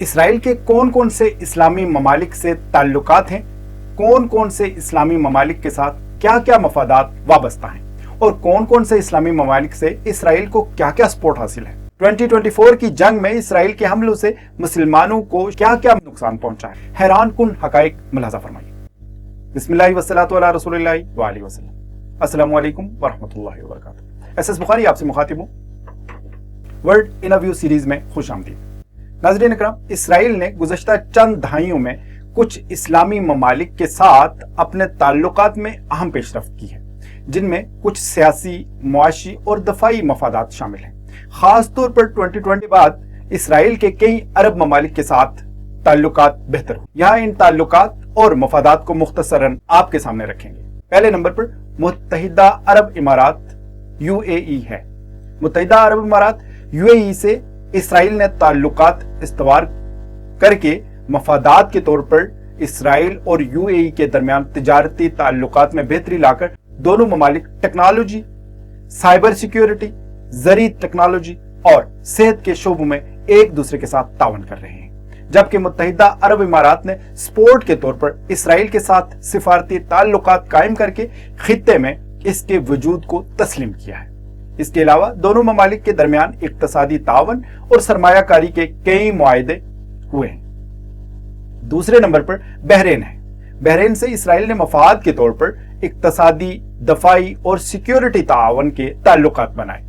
اسرائیل کے کون کون سے اسلامی ممالک سے تعلقات ہیں، کون کون سے اسلامی ممالک کے ساتھ کیا کیا مفادات وابستہ ہیں، اور کون کون سے اسلامی ممالک سے اسرائیل کو کیا کیا سپورٹ حاصل ہے۔ 2024 کی جنگ میں اسرائیل کے حملوں سے مسلمانوں کو کیا کیا نقصان پہنچا ہے، حیران کن حقائق ملاحظہ فرمائیے۔ بسم اللہ والصلاۃ علی رسول اللہ وآلہ وسلم۔ السلام علیکم ورحمۃ اللہ وبرکاتہ۔ ایس ایس بخاری آپ سے مخاطب ہوں۔ ورلڈ ان ویو سیریز میں خوش آمدید۔ ناظرین اکرام، اسرائیل نے گزشتہ چند دہائیوں میں کچھ اسلامی ممالک کے ساتھ اپنے تعلقات میں اہم پیش رفت کی ہے، جن میں کچھ سیاسی، معاشی اور دفاعی مفادات شامل ہیں۔ خاص طور پر 2020 بعد اسرائیل کے کئی عرب ممالک کے ساتھ تعلقات بہتر ہوئے۔ یہاں ان تعلقات اور مفادات کو مختصراً آپ کے سامنے رکھیں گے۔ پہلے نمبر پر متحدہ عرب امارات UAE ہے۔ متحدہ عرب امارات UAE سے اسرائیل نے تعلقات استوار کر کے مفادات کے طور پر اسرائیل اور UAE کے درمیان تجارتی تعلقات میں بہتری لا کر دونوں ممالک ٹیکنالوجی، سائبر سیکیورٹی، زرعی ٹیکنالوجی اور صحت کے شعبوں میں ایک دوسرے کے ساتھ تعاون کر رہے ہیں، جبکہ متحدہ عرب امارات نے سپورٹ کے طور پر اسرائیل کے ساتھ سفارتی تعلقات قائم کر کے خطے میں اس کے وجود کو تسلیم کیا ہے۔ اس کے علاوہ دونوں ممالک کے درمیان اقتصادی تعاون اور سرمایہ کاری کے کئی معاہدے ہوئے ہیں۔ دوسرے نمبر پر بحرین ہے۔ بحرین سے اسرائیل نے مفاد کے طور پر اقتصادی، دفاعی اور سیکیورٹی تعاون کے تعلقات بنائے۔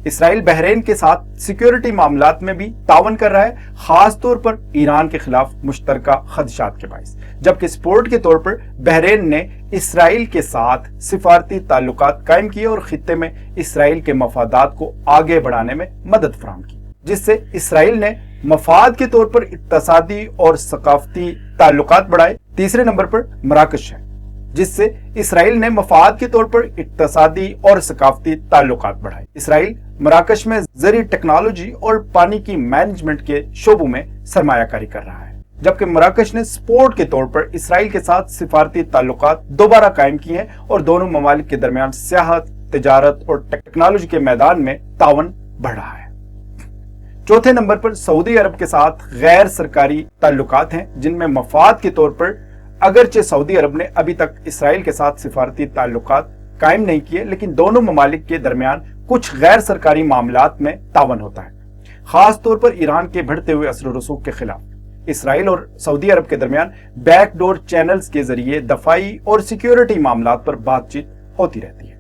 اسرائیل بحرین کے ساتھ سیکیورٹی معاملات میں بھی تعاون کر رہا ہے، خاص طور پر ایران کے خلاف مشترکہ خدشات کے باعث، جبکہ سپورٹ کے طور پر بحرین نے اسرائیل کے ساتھ سفارتی تعلقات قائم کیے اور خطے میں اسرائیل کے مفادات کو آگے بڑھانے میں مدد فراہم کی، جس سے اسرائیل نے مفاد کے طور پر اقتصادی اور ثقافتی تعلقات بڑھائے۔ تیسرے نمبر پر مراکش ہے، جس سے اسرائیل نے مفاد کے طور پر اقتصادی اور ثقافتی تعلقات بڑھائے۔ اسرائیل مراکش میں زرعی ٹیکنالوجی اور پانی کی مینجمنٹ کے شعبوں میں سرمایہ کاری کر رہا ہے، جبکہ مراکش نے سپورٹ کے طور پر اسرائیل کے ساتھ سفارتی تعلقات دوبارہ قائم کیے ہیں اور دونوں ممالک کے درمیان سیاحت، تجارت اور ٹیکنالوجی کے میدان میں تعاون بڑھ رہا ہے۔ چوتھے نمبر پر سعودی عرب کے ساتھ غیر سرکاری تعلقات ہیں، جن میں مفاد کے طور پر اگرچہ سعودی عرب نے ابھی تک اسرائیل کے ساتھ سفارتی تعلقات قائم نہیں کیے، لیکن دونوں ممالک کے درمیان کچھ غیر سرکاری معاملات میں تعاون ہوتا ہے، خاص طور پر ایران کے بڑھتے ہوئے اثر و رسوخ کے خلاف۔ اسرائیل اور سعودی عرب کے درمیان بیک ڈور چینلز کے ذریعے دفاعی اور سیکیورٹی معاملات پر بات چیت ہوتی رہتی ہے،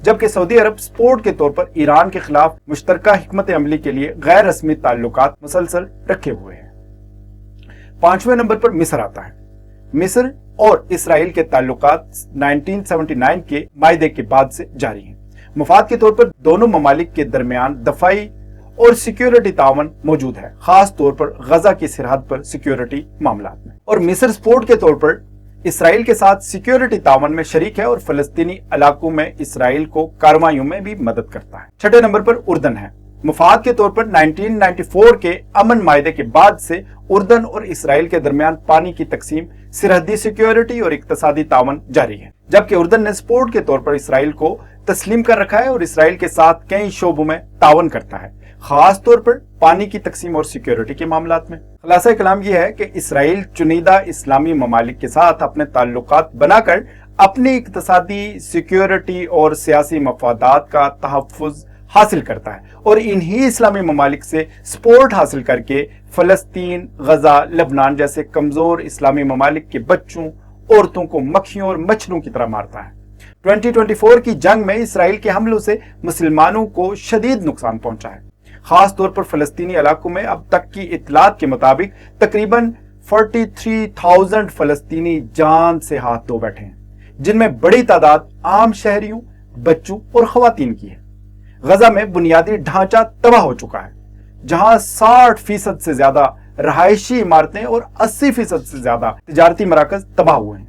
جبکہ سعودی عرب سپورٹ کے طور پر ایران کے خلاف مشترکہ حکمت عملی کے لیے غیر رسمی تعلقات مسلسل رکھے ہوئے ہیں۔ پانچویں نمبر پر مصر آتا ہے۔ مصر اور اسرائیل کے تعلقات 1979 کے معاہدے کے بعد سے جاری ہیں۔ مفاد کے طور پر دونوں ممالک کے درمیان دفاعی اور سیکیورٹی تعاون موجود ہے، خاص طور پر غزہ کی سرحد پر سیکیورٹی معاملات میں، اور مصر سپورٹ کے طور پر اسرائیل کے ساتھ سیکیورٹی تعاون میں شریک ہے اور فلسطینی علاقوں میں اسرائیل کو کارروائیوں میں بھی مدد کرتا ہے۔ چھٹے نمبر پر اردن ہے۔ مفاد کے طور پر 1994 کے امن معاہدے کے بعد سے اردن اور اسرائیل کے درمیان پانی کی تقسیم، سرحدی سیکیورٹی اور اقتصادی تعاون جاری ہے، جبکہ اردن نے سپورٹ کے طور پر اسرائیل کو تسلیم کر رکھا ہے اور اسرائیل کے ساتھ کئی شعبوں میں تعاون کرتا ہے، خاص طور پر پانی کی تقسیم اور سیکیورٹی کے معاملات میں۔ خلاصہ کلام یہ ہے کہ اسرائیل چنیدہ اسلامی ممالک کے ساتھ اپنے تعلقات بنا کر اپنی اقتصادی، سیکیورٹی اور سیاسی مفادات کا تحفظ حاصل کرتا ہے، اور انہی اسلامی ممالک سے سپورٹ حاصل کر کے فلسطین، غزہ، لبنان جیسے کمزور اسلامی ممالک کے بچوں، عورتوں کو مکھیوں اور مچھروں کی طرح مارتا ہے۔ 2024 کی جنگ میں اسرائیل کے حملوں سے مسلمانوں کو شدید نقصان پہنچا ہے، خاص طور پر فلسطینی علاقوں میں اب تک کی اطلاعات کے مطابق تقریباً 43,000 فلسطینی جان سے ہاتھ دھو بیٹھے ہیں، جن میں بڑی تعداد عام شہریوں، بچوں اور خواتین کی ہے۔ غزہ میں بنیادی ڈھانچہ تباہ ہو چکا ہے، جہاں 60% سے زیادہ رہائشی عمارتیں اور 80% سے زیادہ تجارتی مراکز تباہ ہوئے ہیں۔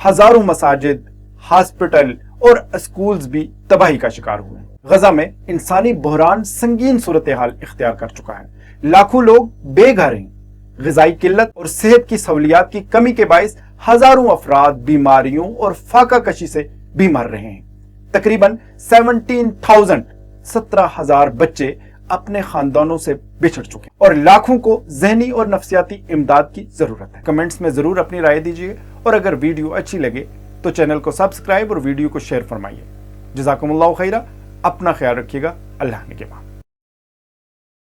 ہزاروں مساجد، ہاسپٹل اور اسکولز بھی تباہی کا شکار ہوئے ہیں۔ غزہ میں انسانی بحران سنگین صورتحال اختیار کر چکا ہے، لاکھوں لوگ بے گھر ہیں، غذائی قلت اور صحت کی سہولیات کی کمی کے باعث ہزاروں افراد بیماریوں اور فاقہ کشی سے بھی مر رہے ہیں۔ تقریباً 17,000 بچے اپنے خاندانوں سے بچھڑ چکے ہیں اور لاکھوں کو ذہنی اور نفسیاتی امداد کی ضرورت ہے۔ کمنٹس میں ضرور اپنی رائے دیجیے اور اگر ویڈیو اچھی لگے تو چینل کو سبسکرائب اور ویڈیو کو شیئر فرمائیے۔ جزاکم اللہ خیرہ، اپنا خیال رکھیے گا، اللہ نگہبان۔